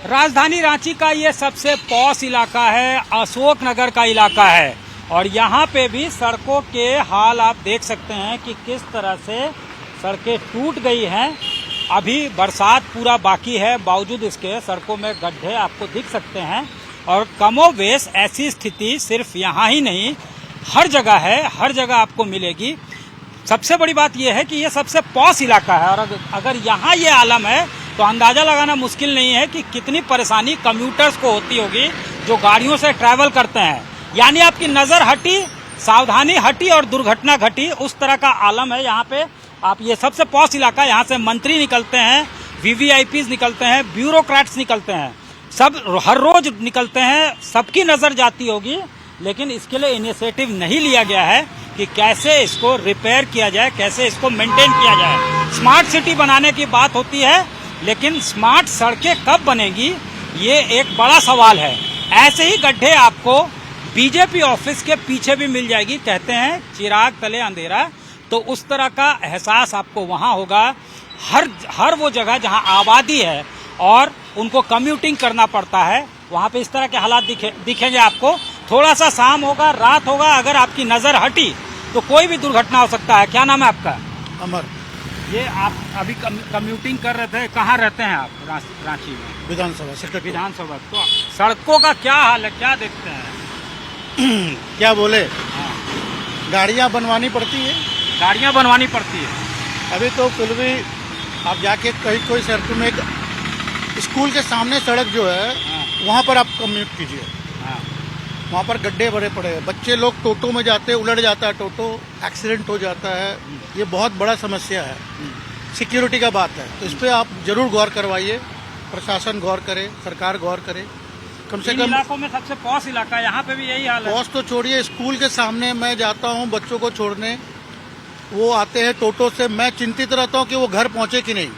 राजधानी रांची का ये सबसे पॉश इलाका है, अशोक नगर का इलाका है और यहाँ पे भी सड़कों के हाल आप देख सकते हैं कि किस तरह से सड़कें टूट गई हैं। अभी बरसात पूरा बाकी है, बावजूद इसके सड़कों में गड्ढे आपको दिख सकते हैं और कमोवेश ऐसी स्थिति सिर्फ यहाँ ही नहीं हर जगह है, हर जगह आपको मिलेगी। सबसे बड़ी बात यह है कि ये सबसे पॉश इलाका है और अगर यहाँ ये आलम है तो अंदाजा लगाना मुश्किल नहीं है कि कितनी परेशानी कम्यूटर्स को होती होगी जो गाड़ियों से ट्रैवल करते हैं। यानी आपकी नजर हटी, सावधानी हटी और दुर्घटना घटी, उस तरह का आलम है यहाँ पे। आप ये सबसे पॉश इलाका, यहाँ से मंत्री निकलते हैं, वीवीआईपीज निकलते हैं, ब्यूरोक्रेट्स निकलते हैं, सब हर रोज निकलते हैं, सबकी नजर जाती होगी। लेकिन इसके लिए इनिशिएटिव नहीं लिया गया है कि कैसे इसको रिपेयर किया जाए, कैसे इसको मेंटेन किया जाए। स्मार्ट सिटी बनाने की बात होती है, लेकिन स्मार्ट सड़कें कब बनेगी ये एक बड़ा सवाल है। ऐसे ही गड्ढे आपको बीजेपी ऑफिस के पीछे भी मिल जाएगी। कहते हैं चिराग तले अंधेरा, तो उस तरह का एहसास आपको वहां होगा। हर वो जगह जहां आबादी है और उनको कम्यूटिंग करना पड़ता है, वहां पे इस तरह के हालात दिखेंगे आपको। थोड़ा सा शाम होगा, रात होगा, अगर आपकी नजर हटी तो कोई भी दुर्घटना हो सकता है। क्या नाम है आपका? अमर। ये आप अभी कम्यूटिंग कर रहे थे, कहाँ रहते हैं आप? रांची में विधानसभा सेक्टर विधानसभा। तो सड़कों का क्या हाल है, क्या देखते हैं? क्या बोले, हाँ। गाड़ियां बनवानी पड़ती है, गाड़ियां बनवानी पड़ती है। अभी तो फिर भी आप जाके कहीं कोई सड़क में स्कूल के सामने सड़क जो है, हाँ। वहाँ पर आप कम्यूट कीजिए। हाँ। वहाँ पर गड्ढे भरे पड़े हैं, बच्चे लोग टोटो में जाते हैं, उलट जाता है टोटो, एक्सीडेंट हो जाता है। ये बहुत बड़ा समस्या है, सिक्योरिटी का बात है। तो इस पर आप जरूर गौर करवाइए, प्रशासन गौर करे, सरकार गौर करे। कम से कम इलाकों में सबसे पॉश इलाका है, यहाँ पे भी यही हाल है। पॉश तो छोड़िए, स्कूल के सामने मैं जाता हूँ बच्चों को छोड़ने, वो आते हैं टोटो से, मैं चिंतित रहता हूँ कि वो घर पहुंचे कि नहीं।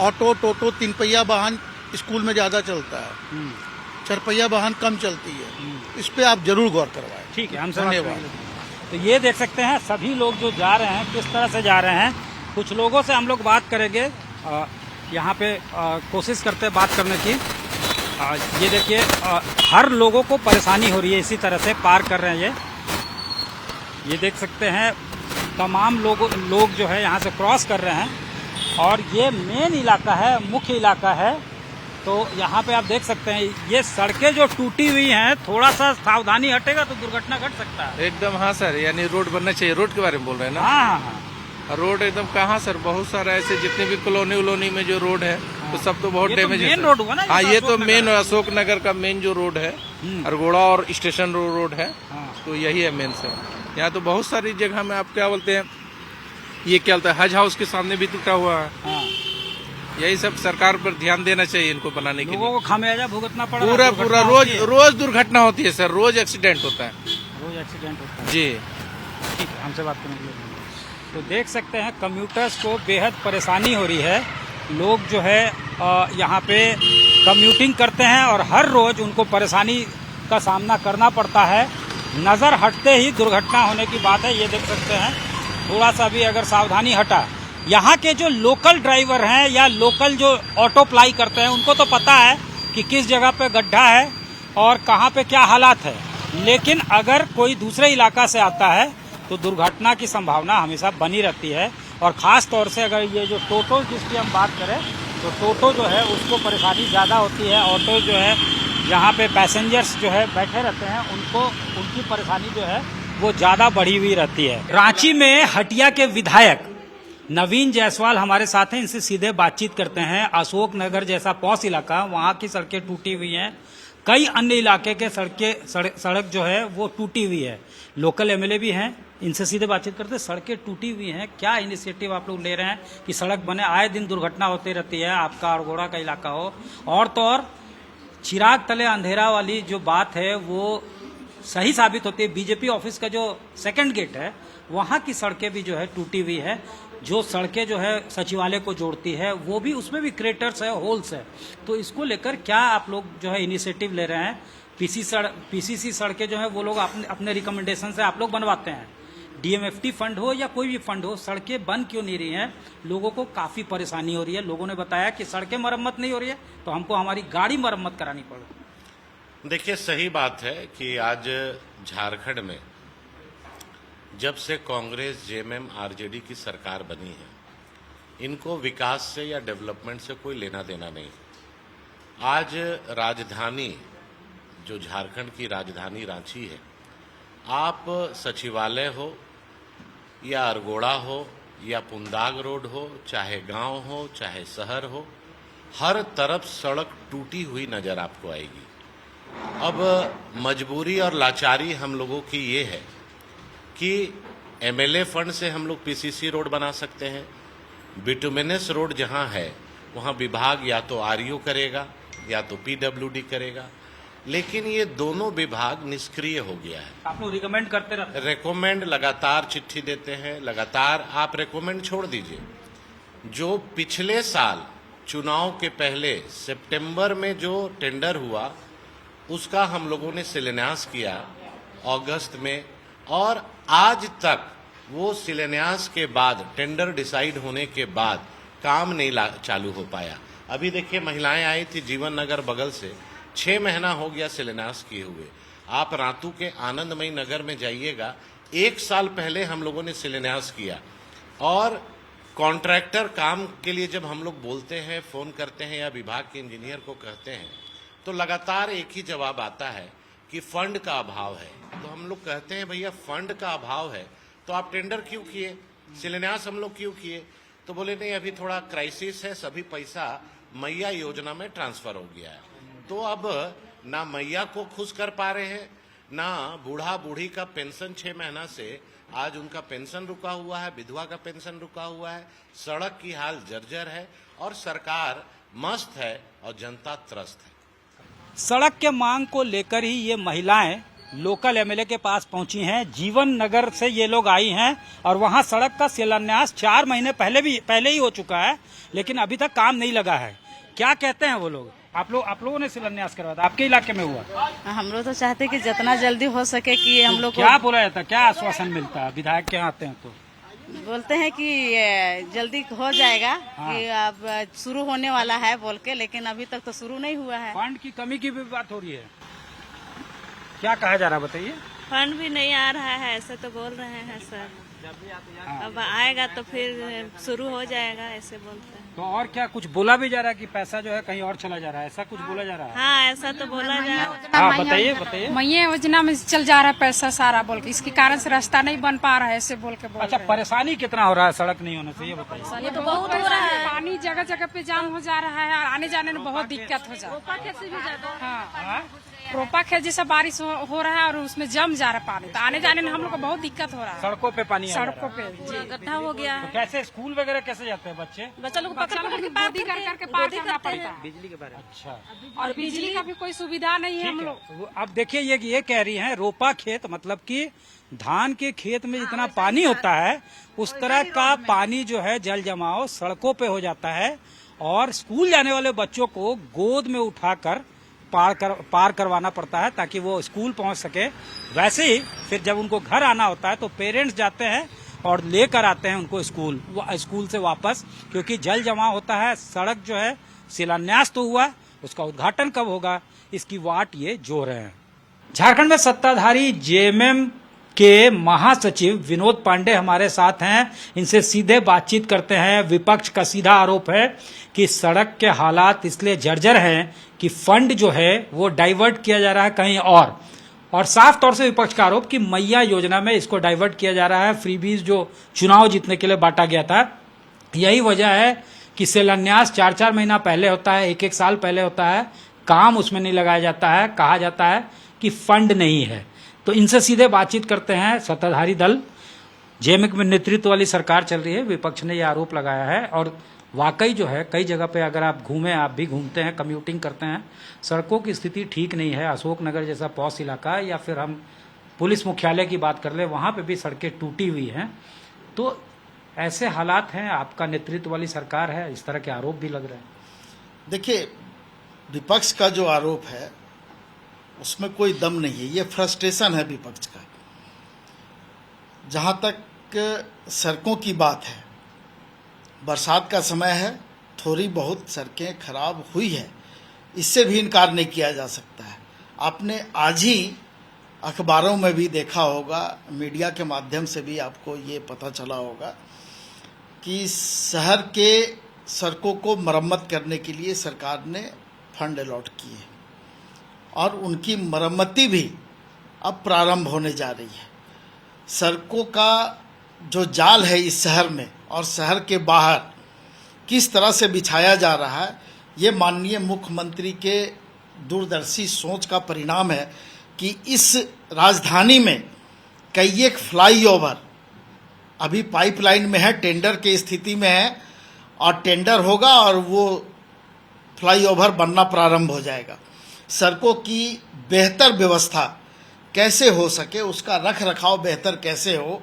ऑटो, टोटो, 3 पहिया वाहन स्कूल में ज्यादा चलता है, 4 पहिया वाहन कम चलती है। इस पे आप जरूर गौर करवाएं। ठीक है, हम धन्यवाद। तो ये देख सकते हैं सभी लोग जो जा रहे हैं किस तरह से जा रहे हैं। कुछ लोगों से हम लोग बात करेंगे, यहाँ पे कोशिश करते हैं बात करने की। ये देखिए, हर लोगों को परेशानी हो रही है, इसी तरह से पार कर रहे हैं। ये देख सकते हैं तमाम लोग जो है यहाँ से क्रॉस कर रहे हैं और ये मेन इलाका है, मुख्य इलाका है। तो यहाँ पे आप देख सकते हैं ये सड़कें जो टूटी हुई हैं, थोड़ा सा सावधानी हटेगा तो दुर्घटना घट सकता है। एकदम। हाँ सर, यानी रोड बनना चाहिए। रोड के बारे में बोल रहे हैं ना? हाँ हाँ। रोड एकदम कहाँ सर, बहुत सारा ऐसे जितने भी कॉलोनी में जो रोड है, तो सब तो बहुत डैमेज है। मेन रोड हुआ ना? हाँ, ये तो मेन अशोक नगर का मेन जो रोड है, अरगोड़ा और स्टेशन रोड है, तो यही है मेन सर। यहाँ तो बहुत सारी जगह में आप क्या बोलते हैं, ये क्या बोलते हैं, हज हाउस के सामने भी टूटा हुआ है। यही सब सरकार पर ध्यान देना चाहिए इनको बनाने के लिए। लोगों को खामियाजा भुगतना पड़ रहा है। पूरा रोज दुर्घटना होती है सर, रोज एक्सीडेंट होता है। रोज एक्सीडेंट होता है। जी ठीक है, हमसे बात करने के लिए। तो देख सकते हैं कम्यूटर्स को बेहद परेशानी हो रही है। लोग जो है यहाँ पे कम्यूटिंग करते हैं और हर रोज उनको परेशानी का सामना करना पड़ता है। नजर हटते ही दुर्घटना होने की बात है। ये देख सकते हैं, थोड़ा सा भी अगर सावधानी हटा, यहाँ के जो लोकल ड्राइवर हैं या लोकल जो ऑटो प्लाई करते हैं उनको तो पता है कि किस जगह पे गड्ढा है और कहाँ पे क्या हालात है। लेकिन अगर कोई दूसरे इलाका से आता है तो दुर्घटना की संभावना हमेशा बनी रहती है। और ख़ास तौर से अगर ये जो टोटो जिसकी हम बात करें तो टोटो जो है उसको परेशानी ज़्यादा होती है। ऑटो जो है जहाँ पे पैसेंजर्स जो है बैठे रहते हैं उनकी परेशानी जो है वो ज़्यादा बढ़ी हुई रहती है। रांची में हटिया के विधायक नवीन जायसवाल हमारे साथ हैं, इनसे सीधे बातचीत करते हैं। अशोक नगर जैसा पॉश इलाका, वहाँ की सड़कें टूटी हुई हैं, कई अन्य इलाके के सड़क जो है वो टूटी हुई है। लोकल एमएलए भी हैं, इनसे सीधे बातचीत करते हैं। सड़कें टूटी हुई हैं, क्या इनिशिएटिव आप लोग ले रहे हैं कि सड़क बने? आए दिन दुर्घटना होती रहती है, आपका अरगोड़ा का इलाका हो। और तो और चिराग तले अंधेरा वाली जो बात है वो सही साबित होती है। बीजेपी ऑफिस का जो सेकंड गेट है वहाँ की सड़कें भी जो है टूटी हुई है। जो सड़कें जो है सचिवालय को जोड़ती है वो भी, उसमें भी क्रेटर्स है, होल्स है। तो इसको लेकर क्या आप लोग जो है इनिशिएटिव ले रहे हैं? पीसीसी सड़कें जो है वो लोग अपने रिकमेंडेशन से आप लोग बनवाते हैं, डीएमएफटी फंड हो या कोई भी फंड हो, सड़कें बन क्यों नहीं रही हैं? लोगों को काफी परेशानी हो रही है। लोगों ने बताया कि सड़कें मरम्मत नहीं हो रही है तो हमको हमारी गाड़ी मरम्मत करानी पड़ रही है। देखिए, सही बात है कि आज झारखंड में जब से कांग्रेस जेएमएम आरजेडी की सरकार बनी है, इनको विकास से या डेवलपमेंट से कोई लेना देना नहीं। आज राजधानी, जो झारखंड की राजधानी रांची है, आप सचिवालय हो या अरगोड़ा हो या पुंदाग रोड हो, चाहे गांव हो चाहे शहर हो, हर तरफ सड़क टूटी हुई नजर आपको आएगी। अब मजबूरी और लाचारी हम लोगों की ये है कि एमएलए फंड से हम लोग पीसीसी रोड बना सकते हैं। बिटुमिनस रोड जहां है वहां विभाग या तो आरयू करेगा या तो पीडब्ल्यूडी करेगा, लेकिन ये दोनों विभाग निष्क्रिय हो गया है। आप लोग रिकमेंड करते रहते हैं? रेकमेंड लगातार चिट्ठी देते हैं, लगातार। आप रेकमेंड छोड़ दीजिए, जो पिछले साल चुनाव के पहले सितंबर में जो टेंडर हुआ उसका हम लोगों ने शिलान्यास किया अगस्त में, और आज तक वो शिलान्यास के बाद, टेंडर डिसाइड होने के बाद काम नहीं चालू हो पाया। अभी देखिए, महिलाएं आई थी जीवन नगर बगल से, 6 महीना हो गया शिलान्यास किए हुए। आप रातू के आनंदमयी नगर में जाइएगा, 1 साल पहले हम लोगों ने शिलान्यास किया। और कॉन्ट्रैक्टर काम के लिए जब हम लोग बोलते हैं, फोन करते हैं या विभाग के इंजीनियर को कहते हैं, तो लगातार एक ही जवाब आता है कि फंड का अभाव है। तो हम लोग कहते हैं भैया फंड का अभाव है तो आप टेंडर क्यों किए, शिलान्यास हम लोग क्यों किए? तो बोले नहीं, अभी थोड़ा क्राइसिस है, सभी पैसा मैया योजना में ट्रांसफर हो गया है। तो अब ना मैया को खुश कर पा रहे हैं, ना बूढ़ा बूढ़ी का पेंशन 6 महीना से आज उनका पेंशन रुका हुआ है, विधवा का पेंशन रुका हुआ है, सड़क की हाल जर्जर है और सरकार मस्त है और जनता त्रस्त है। सड़क के मांग को लेकर ही ये महिलाएं लोकल एमएलए के पास पहुंची हैं। जीवन नगर से ये लोग आई हैं और वहां सड़क का शिलान्यास 4 महीने पहले ही हो चुका है, लेकिन अभी तक काम नहीं लगा है। क्या कहते हैं वो लोग? आप लोगों ने शिलान्यास करवाया था, आपके इलाके में हुआ? हम लोग तो चाहते हैं कि जितना जल्दी हो सके कि हम लोग क्या बोला जाता है, क्या आश्वासन मिलता है विधायक के आते हैं तो? बोलते हैं कि जल्दी हो जाएगा, हाँ। कि अब शुरू होने वाला है बोल के, लेकिन अभी तक तो शुरू नहीं हुआ है। फंड की कमी की भी बात हो रही है, क्या कहा जा रहा है बताइए? फंड भी नहीं आ रहा है, ऐसे तो बोल रहे हैं सर। अब आएगा तो फिर शुरू हो जाएगा, ऐसे बोलते हैं। तो और क्या कुछ बोला भी जा रहा है कि पैसा जो है कहीं और चला जा रहा है, ऐसा कुछ बोला जा रहा है? हाँ, ऐसा तो बोला जा रहा है। हाँ, बताइए। मैया योजना में चल जा रहा है पैसा सारा बोल के, इसके कारण से रास्ता नहीं बन पा रहा है, ऐसे बोल के बोल अच्छा, रहे हैं। परेशानी कितना हो रहा है सड़क नहीं होने से, ये बताइए। ये तो बहुत हो रहा है, पानी जगह जगह पे जाम हो जा रहा है और आने जाने में बहुत दिक्कत हो जा रहा है। हाँ, रोपा खेत जैसा बारिश हो रहा है और उसमें जम जा रहा है पानी, तो आने जाने में हम लोग को बहुत दिक्कत हो रहा है। सड़कों पे पानी सड़कों पे गड्ढा हो गया तो है। कैसे स्कूल वगैरह कैसे जाते हैं बच्चे? बच्चा लोग पकड़ पकड़ के बोदी कर करके पार करना पड़ता है। बिजली के बारे में? अच्छा, और बिजली का भी कोई सुविधा नहीं है हम लोग। अब देखिए, ये कह रही हैं रोपा खेत, मतलब कि धान के खेत में जितना पानी होता है उस तरह का पानी जो है जल जमाव सड़कों पे हो जाता है और स्कूल जाने वाले बच्चों को गोद में उठाकर पार करवाना पड़ता है ताकि वो स्कूल पहुंच सके। वैसे ही फिर जब उनको घर आना होता है तो पेरेंट्स जाते हैं और लेकर आते हैं उनको स्कूल से वापस, क्योंकि जल जमाव होता है। सड़क जो है शिलान्यास तो हुआ, उसका उद्घाटन कब होगा इसकी वाट ये जो रहे हैं। झारखंड में सत्ताधारी जेएमएम के महासचिव विनोद पांडे हमारे साथ हैं, इनसे सीधे बातचीत करते हैं। विपक्ष का सीधा आरोप है कि सड़क के हालात इसलिए जर्जर हैं कि फंड जो है वो डाइवर्ट किया जा रहा है कहीं और साफ तौर से विपक्ष का आरोप कि मैया योजना में इसको डाइवर्ट किया जा रहा है। फ्रीबीज जो चुनाव जीतने के लिए बांटा गया था, यही वजह है कि शिलान्यास 4-4 महीना पहले होता है, 1-1 साल पहले होता है, काम उसमें नहीं लगाया जाता है, कहा जाता है कि फंड नहीं है। तो इनसे सीधे बातचीत करते हैं। सत्ताधारी दल जेएमएम में नेतृत्व वाली सरकार चल रही है, विपक्ष ने यह आरोप लगाया है और वाकई जो है कई जगह पे अगर आप घूमें, आप भी घूमते हैं, कम्यूटिंग करते हैं, सड़कों की स्थिति ठीक नहीं है। अशोक नगर जैसा पॉश इलाका है या फिर हम पुलिस मुख्यालय की बात कर ले, वहाँ पे भी सड़कें टूटी हुई हैं। तो ऐसे हालात हैं, आपका नेतृत्व वाली सरकार है, इस तरह के आरोप भी लग रहे हैं। देखिए, विपक्ष का जो आरोप है उसमें कोई दम नहीं है, ये फ्रस्ट्रेशन है विपक्ष का। जहाँ तक सड़कों की बात है, बरसात का समय है, थोड़ी बहुत सड़कें खराब हुई है, इससे भी इनकार नहीं किया जा सकता है। आपने आज ही अखबारों में भी देखा होगा, मीडिया के माध्यम से भी आपको ये पता चला होगा कि शहर के सड़कों को मरम्मत करने के लिए सरकार ने फंड अलॉट किए और उनकी मरम्मती भी अब प्रारंभ होने जा रही है। सड़कों का जो जाल है इस शहर में और शहर के बाहर किस तरह से बिछाया जा रहा है, ये माननीय मुख्यमंत्री के दूरदर्शी सोच का परिणाम है कि इस राजधानी में कई एक फ्लाईओवर अभी पाइपलाइन में है, टेंडर की स्थिति में है और टेंडर होगा और वो फ्लाईओवर बनना प्रारंभ हो जाएगा। सड़कों की बेहतर व्यवस्था कैसे हो सके, उसका रख रखाव बेहतर कैसे हो,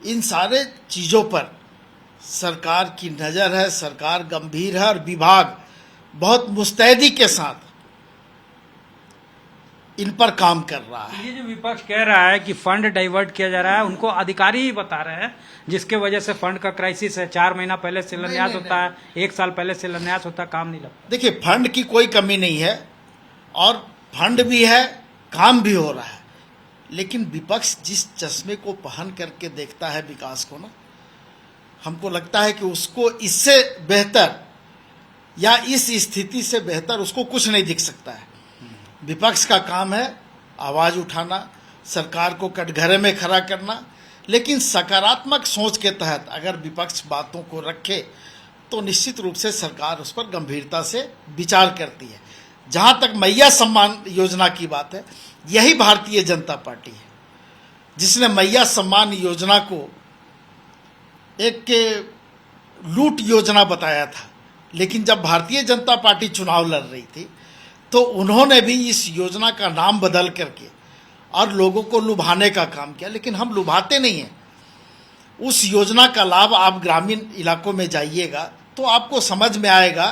इन सारे चीज़ों पर सरकार की नज़र है, सरकार गंभीर है और विभाग बहुत मुस्तैदी के साथ इन पर काम कर रहा है। ये जो विपक्ष कह रहा है कि फंड डाइवर्ट किया जा रहा है, उनको अधिकारी ही बता रहे हैं, जिसके वजह से फंड का क्राइसिस है। 4 महीना पहले शिलान्यास होता है, 1 साल पहले शिलान्यास होता है, काम नहीं लगता। देखिए, फंड की कोई कमी नहीं है और फंड भी है, काम भी हो रहा है, लेकिन विपक्ष जिस चश्मे को पहन करके देखता है विकास को ना, हमको लगता है कि उसको इससे बेहतर या इस स्थिति से बेहतर उसको कुछ नहीं दिख सकता है। विपक्ष का काम है आवाज़ उठाना, सरकार को कटघरे में खड़ा करना, लेकिन सकारात्मक सोच के तहत अगर विपक्ष बातों को रखे तो निश्चित रूप से सरकार उस पर गंभीरता से विचार करती है। जहाँ तक मैया सम्मान योजना की बात है, यही भारतीय जनता पार्टी है जिसने मैया सम्मान योजना को एक लूट योजना बताया था, लेकिन जब भारतीय जनता पार्टी चुनाव लड़ रही थी तो उन्होंने भी इस योजना का नाम बदल करके और लोगों को लुभाने का काम किया। लेकिन हम लुभाते नहीं हैं। उस योजना का लाभ आप ग्रामीण इलाकों में जाइएगा तो आपको समझ में आएगा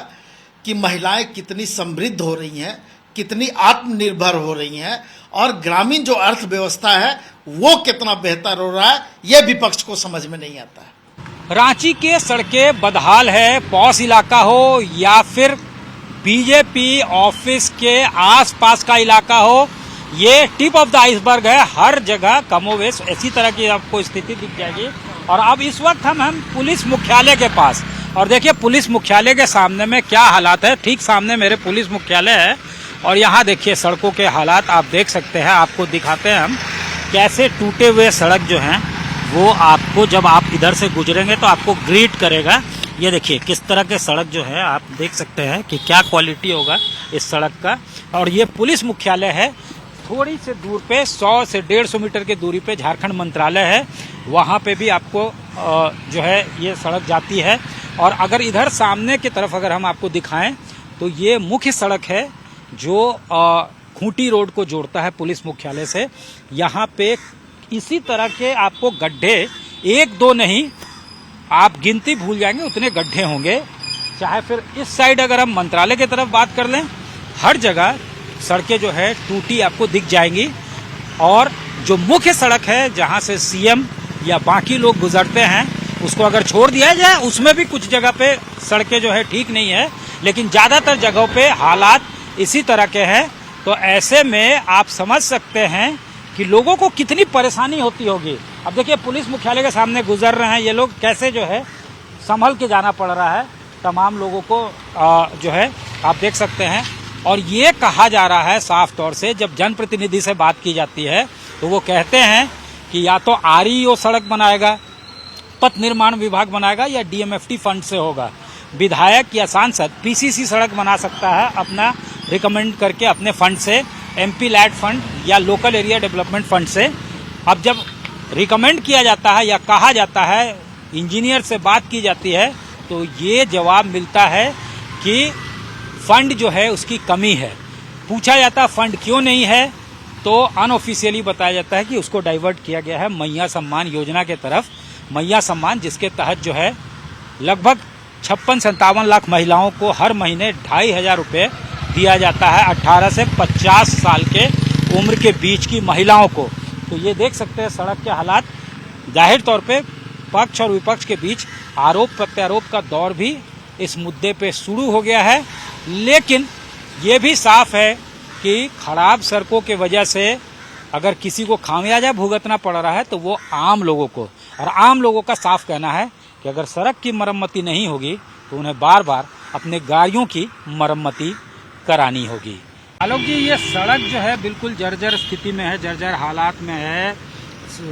कि महिलाएं कितनी समृद्ध हो रही हैं, कितनी आत्मनिर्भर हो रही हैं और ग्रामीण जो अर्थव्यवस्था है वो कितना बेहतर हो रहा है, ये विपक्ष को समझ में नहीं आता है। रांची के सड़कें बदहाल है, पॉश इलाका हो या फिर बीजेपी ऑफिस के आसपास का इलाका हो, ये टिप ऑफ द आइसबर्ग है। हर जगह कमोवेश ऐसी तरह की आपको स्थिति दिख जाएगी। और अब इस वक्त हम पुलिस मुख्यालय के पास, और देखिए पुलिस मुख्यालय के सामने में क्या हालात है। ठीक सामने मेरे पुलिस मुख्यालय है और यहाँ देखिए सड़कों के हालात आप देख सकते हैं। आपको दिखाते हैं हम कैसे टूटे हुए सड़क जो हैं वो आपको जब आप इधर से गुजरेंगे तो आपको ग्रीट करेगा। ये देखिए किस तरह के सड़क जो है आप देख सकते हैं कि क्या क्वालिटी होगा इस सड़क का। और ये पुलिस मुख्यालय है, थोड़ी से दूर पे 100 से 150 मीटर की दूरी पे झारखंड मंत्रालय है, वहाँ पे भी आपको जो है ये सड़क जाती है। और अगर इधर सामने की तरफ अगर हम आपको दिखाएं तो ये मुख्य सड़क है जो खूंटी रोड को जोड़ता है पुलिस मुख्यालय से। यहाँ पे इसी तरह के आपको गड्ढे, 1-2 नहीं, आप गिनती भूल जाएंगे उतने गड्ढे होंगे। चाहे फिर इस साइड अगर हम मंत्रालय की तरफ बात कर लें, हर जगह सड़कें जो है टूटी आपको दिख जाएंगी। और जो मुख्य सड़क है जहां से सीएम या बाकी लोग गुजरते हैं उसको अगर छोड़ दिया जाए, उसमें भी कुछ जगह पे सड़कें जो है ठीक नहीं है, लेकिन ज़्यादातर जगहों पे हालात इसी तरह के हैं। तो ऐसे में आप समझ सकते हैं कि लोगों को कितनी परेशानी होती होगी। अब देखिए पुलिस मुख्यालय के सामने गुजर रहे हैं ये लोग, कैसे जो है संभल के जाना पड़ रहा है तमाम लोगों को जो है आप देख सकते हैं। और ये कहा जा रहा है साफ तौर से, जब जनप्रतिनिधि से बात की जाती है तो वो कहते हैं कि या तो आरईओ सड़क बनाएगा, पथ निर्माण विभाग बनाएगा, या डीएमएफटी फंड से होगा। विधायक या सांसद पीसीसी सड़क बना सकता है अपना रिकमेंड करके अपने फंड से, एमपी लैड फंड या लोकल एरिया डेवलपमेंट फंड से। अब जब रिकमेंड किया जाता है या कहा जाता है, इंजीनियर से बात की जाती है, तो ये जवाब मिलता है कि फंड जो है उसकी कमी है। पूछा जाता है फंड क्यों नहीं है, तो अनऑफिशियली बताया जाता है कि उसको डाइवर्ट किया गया है मैया सम्मान योजना के तरफ। मैया सम्मान जिसके तहत जो है लगभग 56-57 लाख महिलाओं को हर महीने 2,500 रुपये दिया जाता है 18 से 50 साल के उम्र के बीच की महिलाओं को। तो ये देख सकते हैं सड़क के हालात। जाहिर तौर पे पक्ष और विपक्ष के बीच आरोप प्रत्यारोप का दौर भी इस मुद्दे पे शुरू हो गया है। लेकिन ये भी साफ है कि खराब सड़कों के वजह से अगर किसी को खामियाजा भुगतना पड़ रहा है तो वो आम लोगों को, और आम लोगों का साफ कहना है कि अगर सड़क की मरम्मती नहीं होगी तो उन्हें बार बार अपने गाड़ियों की मरम्मती करानी होगी। आलोक जी, ये सड़क जो है बिल्कुल जर्जर स्थिति में है, जर्जर हालात में है।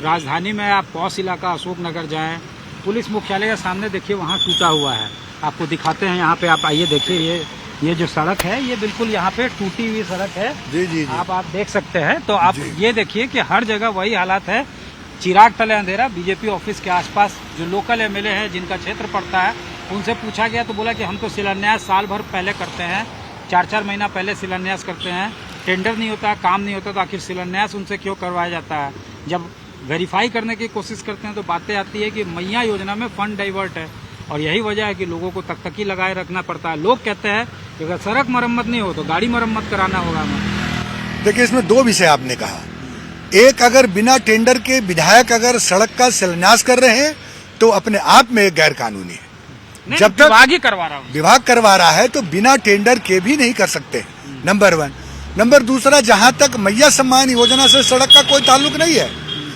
राजधानी में आप पौष इलाका अशोक नगर जाएं, पुलिस मुख्यालय के सामने देखिए वहाँ टूटा हुआ है। आपको दिखाते हैं, यहाँ पे आप आइए, देखिए ये जो सड़क है ये बिल्कुल यहाँ पे टूटी हुई सड़क है। जी। आप देख सकते हैं। तो आप ये देखिए कि हर जगह वही हालात है। चिराग तले अंधेरा, बीजेपी ऑफिस के आसपास जो लोकल एमएलए हैं जिनका क्षेत्र पड़ता है, उनसे पूछा गया तो बोला कि हम तो शिलान्यास साल भर पहले करते हैं, 4-4 महीना पहले शिलान्यास करते हैं, टेंडर नहीं होता, काम नहीं होता, तो आखिर शिलान्यास उनसे क्यों करवाया जाता है। जब वेरीफाई करने की कोशिश करते हैं तो बातें आती है कि मैया योजना में फंड डाइवर्ट है, और यही वजह है कि लोगों को तकतकी लगाए रखना पड़ता है। लोग कहते हैं कि अगर सड़क मरम्मत नहीं हो तो गाड़ी मरम्मत कराना होगा हमें। देखिए, इसमें दो विषय आपने कहा। एक, अगर बिना टेंडर के विधायक अगर सड़क का शिलान्यास कर रहे हैं तो अपने आप में गैर कानूनी है। जब तक विभाग ही करवा रहा है, विभाग करवा रहा है तो बिना टेंडर के भी नहीं कर सकते, नंबर 1। नंबर दूसरा, जहां तक मैया सम्मान योजना से सड़क का कोई ताल्लुक नहीं है।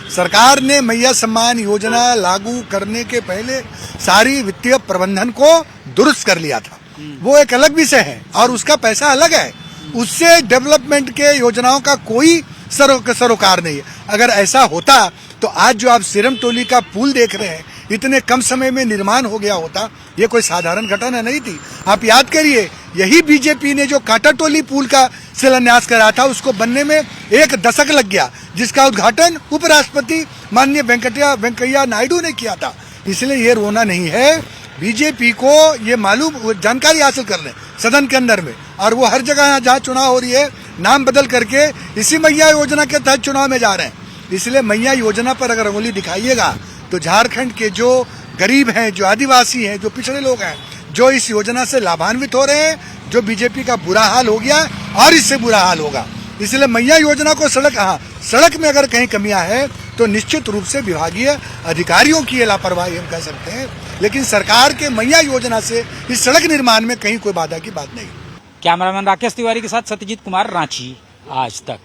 सरकार ने मैया सम्मान योजना लागू करने के पहले सारी वित्तीय प्रबंधन को दुरुस्त कर लिया था, वो एक अलग विषय है और उसका पैसा अलग है। उससे डेवलपमेंट के योजनाओं का कोई सरोकार नहीं है। अगर ऐसा होता तो आज जो आप सिरम टोली का पुल देख रहे हैं, इतने कम समय में निर्माण हो गया होता। ये कोई साधारण घटना नहीं थी। आप याद करिए, यही बीजेपी ने जो कांटा टोली पुल का शिलान्यास करा था, उसको बनने में 1 दशक लग गया, जिसका उद्घाटन उपराष्ट्रपति माननीय वेंकैया नायडू ने किया था। इसलिए ये रोना नहीं है। बीजेपी को ये मालूम, जानकारी हासिल कर लें सदन के अंदर में, और वो हर जगह जहाँ चुनाव हो रही है नाम बदल करके इसी मैया योजना के तहत चुनाव में जा रहे हैं। इसलिए मैया योजना पर अगर अंगुली दिखाइएगा तो झारखंड के जो गरीब हैं, जो आदिवासी हैं, जो पिछड़े लोग हैं, जो इस योजना से लाभान्वित हो रहे हैं, जो बीजेपी का बुरा हाल हो गया और इससे बुरा हाल होगा। इसलिए मैया योजना को सड़क में अगर कहीं कमियां है तो निश्चित रूप से विभागीय अधिकारियों की ये लापरवाही हम कह सकते हैं, लेकिन सरकार के मैया योजना से इस सड़क निर्माण में कहीं कोई बाधा की बात नहीं। कैमरामैन राकेश तिवारी के साथ सत्यजीत कुमार, रांची, आज तक।